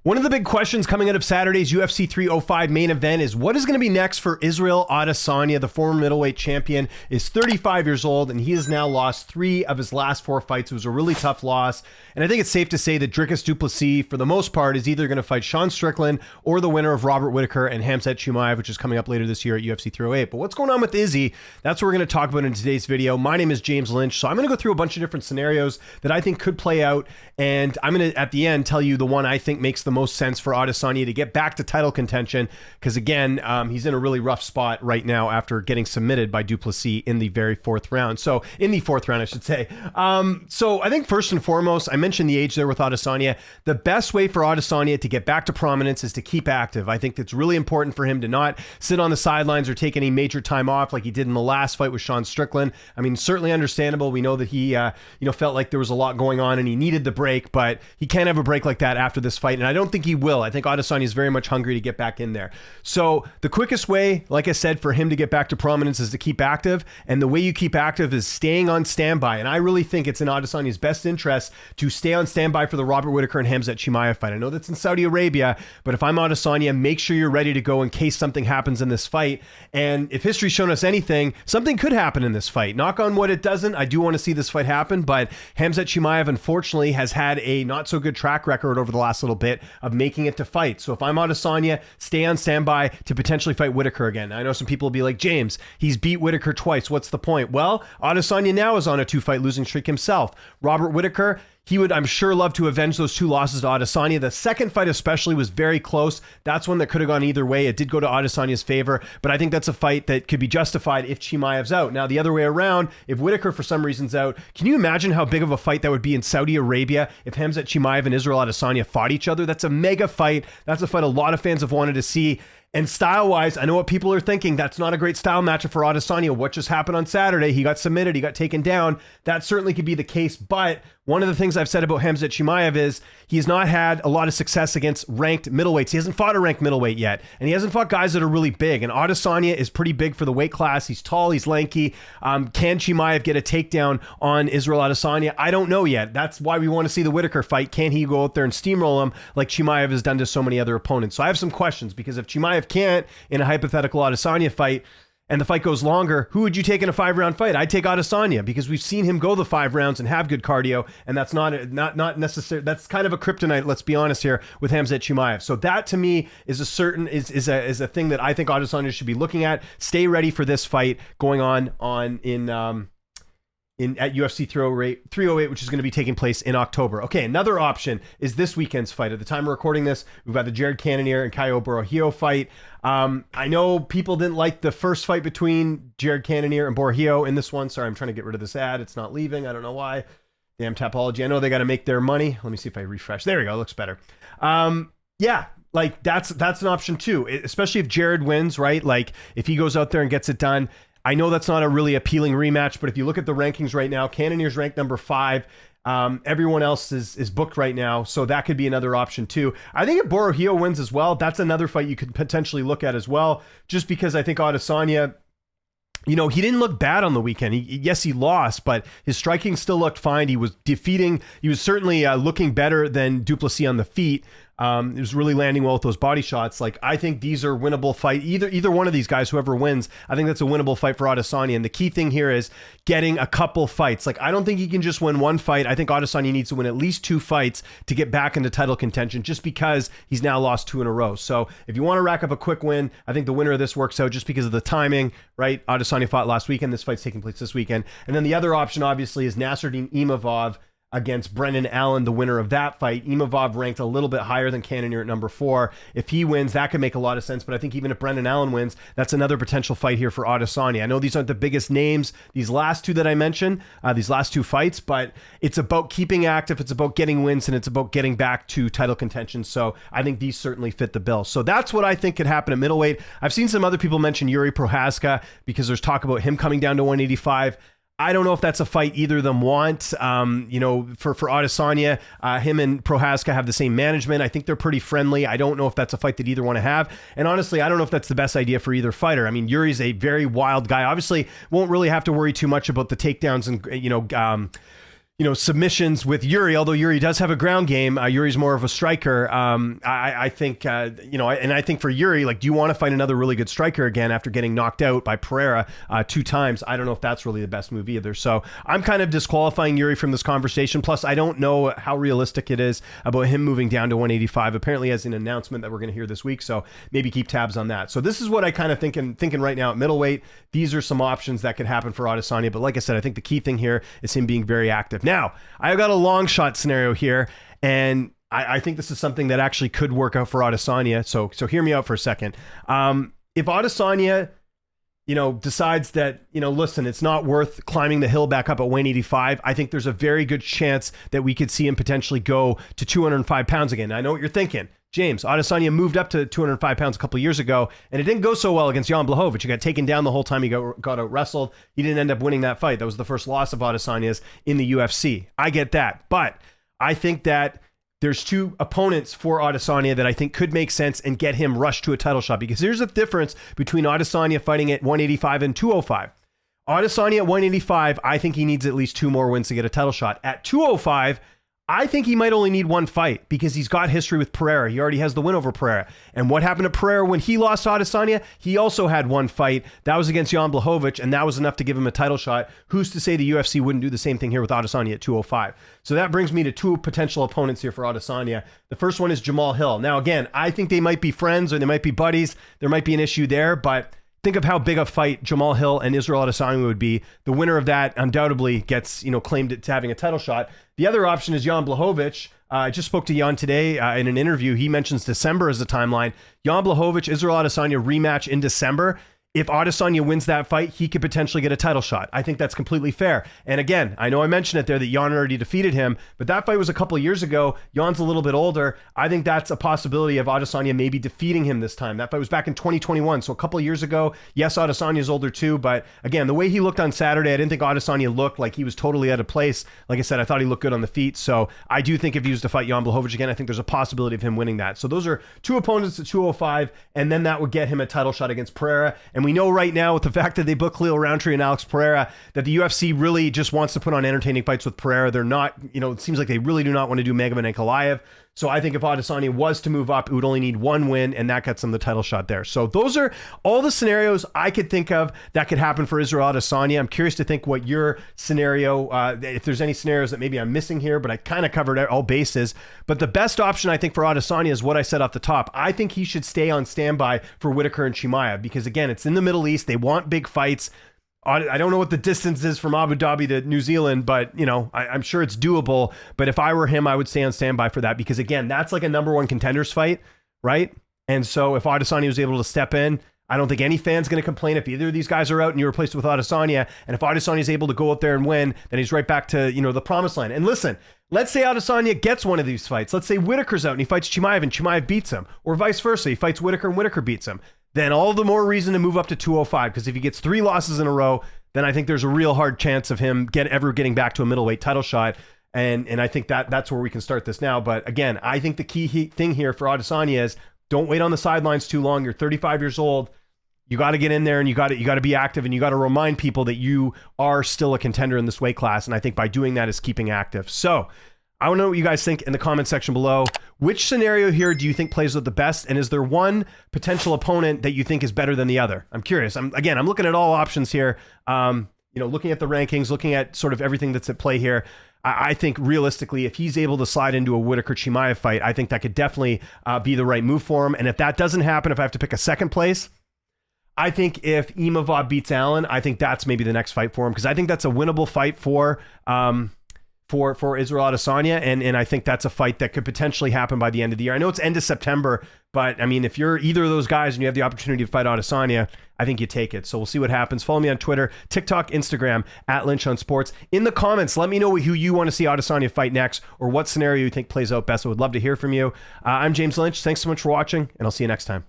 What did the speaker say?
One of the big questions coming out of Saturday's UFC 305 main event is what is going to be next for Israel Adesanya. The former middleweight champion is 35 years old, and he has now lost 3 of his last 4 fights. It was a really tough loss, and I think it's safe to say that Dricus du Plessis, for the most part, is either going to fight Sean Strickland or the winner of Robert Whittaker and Khamzat Chimaev, which is coming up later this year at UFC 308. But what's going on with Izzy? That's what we're going to talk about in today's video. My name is James Lynch, so I'm going to go through a bunch of different scenarios that I think could play out, and I'm going to, at the end, tell you the one I think makes the most sense for Adesanya to get back to title contention, because again, he's in a really rough spot right now after getting submitted by du Plessis in the very 4th round. So in the 4th round, I should say. So I think first and foremost, I mentioned the age there with Adesanya. The best way for Adesanya to get back to prominence is to keep active. I think it's really important for him to not sit on the sidelines or take any major time off like he did in the last fight with Sean Strickland. I mean, certainly understandable. We know that he felt like there was a lot going on and he needed the break, but he can't have a break like that after this fight, and I don't think he will. I think Adesanya is very much hungry to get back in there. So the quickest way, like I said, for him to get back to prominence is to keep active, and the way you keep active is staying on standby, and I really think it's in Adesanya's best interest to stay on standby for the Robert Whittaker and Khamzat Chimaev fight. I know that's in Saudi Arabia, but if I'm Adesanya, make sure you're ready to go in case something happens in this fight, and if history's shown us anything, something could happen in this fight. Knock on wood it doesn't. I do want to see this fight happen, but Khamzat Chimaev unfortunately has had a not so good track record over the last little bit of making it to fight. So if I'm Adesanya, stay on standby to potentially fight Whittaker again. I know some people will be like, James, he's beat Whittaker twice. What's the point? Well, Adesanya now is on a 2-fight losing streak himself. Robert Whittaker, he would, I'm sure, love to avenge those 2 losses to Adesanya. The second fight especially was very close. That's one that could have gone either way. It did go to Adesanya's favor, but I think that's a fight that could be justified if Chimaev's out. Now, the other way around, if Whittaker for some reason's out, can you imagine how big of a fight that would be in Saudi Arabia if Khamzat Chimaev and Israel Adesanya fought each other? That's a mega fight. That's a fight a lot of fans have wanted to see. And style-wise, I know what people are thinking. That's not a great style matchup for Adesanya. What just happened on Saturday? He got submitted. He got taken down. That certainly could be the case. But one of the things I've said about Khamzat Chimaev is he's not had a lot of success against ranked middleweights. He hasn't fought a ranked middleweight yet. And he hasn't fought guys that are really big. And Adesanya is pretty big for the weight class. He's tall. He's lanky. Can Chimaev get a takedown on Israel Adesanya? I don't know yet. That's why we want to see the Whittaker fight. Can he go out there and steamroll him like Chimaev has done to so many other opponents? So I have some questions, because if Chimaev can't in a hypothetical Adesanya fight and the fight goes longer, who would you take in a 5-round fight? I'd take Adesanya, because we've seen him go the 5 rounds and have good cardio, and that's not necessary. That's kind of a kryptonite, let's be honest here, with Khamzat Chimaev. So that to me is a thing that I think Adesanya should be looking at. Stay ready for this fight going on at UFC 308, which is going to be taking place in October. Okay, another option is this weekend's fight. At the time we're recording this, we've got the Jared Cannonier and Caio Borralho fight. I know people didn't like the first fight between Jared Cannonier and Borralho in this one. Sorry, I'm trying to get rid of this ad. It's not leaving. I don't know why. Damn Tapology. I know they got to make their money. Let me see if I refresh. There we go. It looks better. Yeah, like that's an option too, especially if Jared wins, right? Like if he goes out there and gets it done. I know that's not a really appealing rematch, but if you look at the rankings right now, Cannonier's ranked number 5. Everyone else is booked right now, so that could be another option too. I think if Borralho wins as well, that's another fight you could potentially look at as well, just because I think Adesanya, he didn't look bad on the weekend. Yes, he lost, but his striking still looked fine. He was certainly looking better than du Plessis on the feet. It was really landing well with those body shots. Like, I think these are winnable fight. Either one of these guys, whoever wins, I think that's a winnable fight for Adesanya. And the key thing here is getting a couple fights. Like, I don't think he can just win one fight. I think Adesanya needs to win at least 2 fights to get back into title contention, just because he's now lost 2 in a row. So if you want to rack up a quick win, I think the winner of this works out just because of the timing, right? Adesanya fought last weekend. This fight's taking place this weekend. And then the other option, obviously, is Nasruddin Imavov against Brendan Allen, the winner of that fight. Imavov ranked a little bit higher than Cannonier at number 4. If he wins, that could make a lot of sense, but I think even if Brendan Allen wins, that's another potential fight here for Adesanya. I know these aren't the biggest names, these last 2 that I mentioned, these last 2 fights, but it's about keeping active, it's about getting wins, and it's about getting back to title contention, so I think these certainly fit the bill. So that's what I think could happen at middleweight. I've seen some other people mention Yuri Prohaska, because there's talk about him coming down to 185. I don't know if that's a fight either of them want. For Adesanya, him and Prohaska have the same management. I think they're pretty friendly. I don't know if that's a fight that either want to have. And honestly, I don't know if that's the best idea for either fighter. I mean, Yuri's a very wild guy. Obviously, won't really have to worry too much about the takedowns and, submissions with Yuri, although Yuri does have a ground game. Yuri's more of a striker. I think, and I think for Yuri, like, do you want to fight another really good striker again after getting knocked out by Pereira 2 times? I don't know if that's really the best move either. So I'm kind of disqualifying Yuri from this conversation. Plus, I don't know how realistic it is about him moving down to 185. Apparently, as an announcement that we're going to hear this week. So maybe keep tabs on that. So this is what I kind of thinking right now at middleweight. These are some options that could happen for Adesanya. But like I said, I think the key thing here is him being very active. Now, I've got a long shot scenario here, and I think this is something that actually could work out for Adesanya. So hear me out for a second. If Adesanya, decides that, listen, it's not worth climbing the hill back up at 185, I think there's a very good chance that we could see him potentially go to 205 pounds again. Now, I know what you're thinking. James, Adesanya moved up to 205 pounds a couple of years ago, and it didn't go so well against Jan Blachowicz. He got taken down the whole time he got out wrestled. He didn't end up winning that fight. That was the first loss of Adesanya's in the UFC. I get that. But I think that there's 2 opponents for Adesanya that I think could make sense and get him rushed to a title shot. Because here's the difference between Adesanya fighting at 185 and 205. Adesanya at 185, I think he needs at least 2 more wins to get a title shot. At 205, I think he might only need 1 fight because he's got history with Pereira. He already has the win over Pereira. And what happened to Pereira when he lost to Adesanya? He also had 1 fight. That was against Jan Blachowicz, and that was enough to give him a title shot. Who's to say the UFC wouldn't do the same thing here with Adesanya at 205? So that brings me to 2 potential opponents here for Adesanya. The first one is Jamal Hill. Now, again, I think they might be friends or they might be buddies. There might be an issue there, but think of how big a fight Jamal Hill and Israel Adesanya would be. The winner of that undoubtedly gets, claimed to having a title shot. The other option is Jan Blachowicz. I just spoke to Jan today in an interview. He mentions December as the timeline. Jan Blachowicz, Israel Adesanya rematch in December. If Adesanya wins that fight, he could potentially get a title shot. I think that's completely fair. And again, I know I mentioned it there that Jan already defeated him, but that fight was a couple of years ago. Jan's a little bit older. I think that's a possibility of Adesanya maybe defeating him this time. That fight was back in 2021, so a couple of years ago. Yes, Adesanya's older too, but again, the way he looked on Saturday, I didn't think Adesanya looked like he was totally out of place. Like I said, I thought he looked good on the feet, so I do think if he was to fight Jan Blachowicz again, I think there's a possibility of him winning that. So those are 2 opponents at 205, and then that would get him a title shot against Pereira. And we know right now with the fact that they booked Khalil Roundtree and Alex Pereira that the UFC really just wants to put on entertaining fights with Pereira. They're not, it seems like they really do not want to do Magomed and Ankalaev. So I think if Adesanya was to move up, it would only need 1 win, and that gets him the title shot there. So those are all the scenarios I could think of that could happen for Israel Adesanya. I'm curious to think what your scenario, if there's any scenarios that maybe I'm missing here, but I kind of covered all bases. But the best option I think for Adesanya is what I said off the top. I think he should stay on standby for Whitaker and Chimaev because, again, it's in the Middle East. They want big fights. I don't know what the distance is from Abu Dhabi to New Zealand, but I'm sure it's doable. But if I were him, I would stay on standby for that because, again, that's like a number 1 contenders fight, right? And so if Adesanya was able to step in, I don't think any fan's going to complain if either of these guys are out and you replace it with Adesanya. And if Adesanya is able to go out there and win, then he's right back to the promised land. And listen, let's say Adesanya gets one of these fights. Let's say Whitaker's out and he fights Chimaev and Chimaev beats him, or vice versa. He fights Whitaker and Whitaker beats him. Then all the more reason to move up to 205 because if he gets 3 losses in a row, then I think there's a real hard chance of him ever getting back to a middleweight title shot. And I think that's where we can start this now. But again, I think the key thing here for Adesanya is don't wait on the sidelines too long. You're 35 years old. You got to get in there and you got to be active and you got to remind people that you are still a contender in this weight class. And I think by doing that is keeping active. So I want to know what you guys think in the comment section below. Which scenario here do you think plays out the best? And is there one potential opponent that you think is better than the other? I'm curious. I'm looking at all options here. Looking at the rankings, looking at sort of everything that's at play here. I think realistically, if he's able to slide into a Whitaker Chimaev fight, I think that could definitely be the right move for him. And if that doesn't happen, if I have to pick a second place, I think if Imavov beats Allen, I think that's maybe the next fight for him because I think that's a winnable fight for Israel Adesanya, and I think that's a fight that could potentially happen by the end of the year. I know it's end of September, but I mean, if you're either of those guys and you have the opportunity to fight Adesanya, I think you take it. So we'll see what happens. Follow me on Twitter, TikTok, Instagram, @LynchOnSports. In the comments, let me know who you want to see Adesanya fight next or what scenario you think plays out best. I would love to hear from you. I'm James Lynch. Thanks so much for watching, and I'll see you next time.